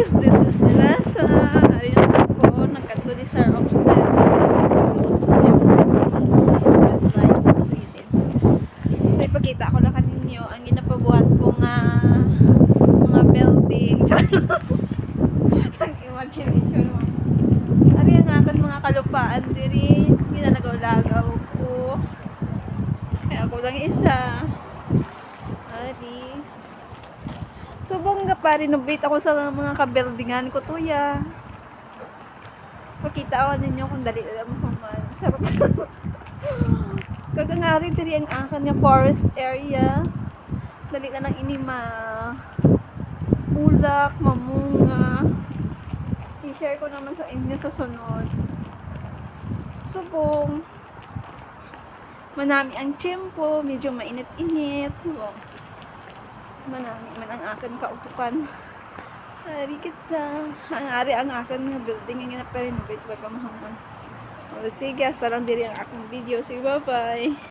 guys, this is Jelasa. Ari naman ako, nagkatuli sa upstairs. So, ipakita ko lang kaninyo ang ginapabuhat ko nga mga building. Ang imagination mo. Ari ang akin mga kalupaan diri. Ginalagaw-lagaw ko. Kaya ako lang isa. Ari. Subong nga pa, renovate ako sa mga kabuildingan ko, tuya. Pakita ako ninyo kung dali alam mo man. Charot. Kagangari diri ang akin nga forest area. Dali na lang inima. Ulak, mamunga. I-share ko naman sa inyo sa sunod. Subong. Manami ang tiyempo, medyo mainit-init. Manami man ang akin kaupukan. Ari kita. Ang ari ang akin nga building nga na-renovate ba kamahaman. O sige, hasta lang diri ang aking video. Sige, bye-bye.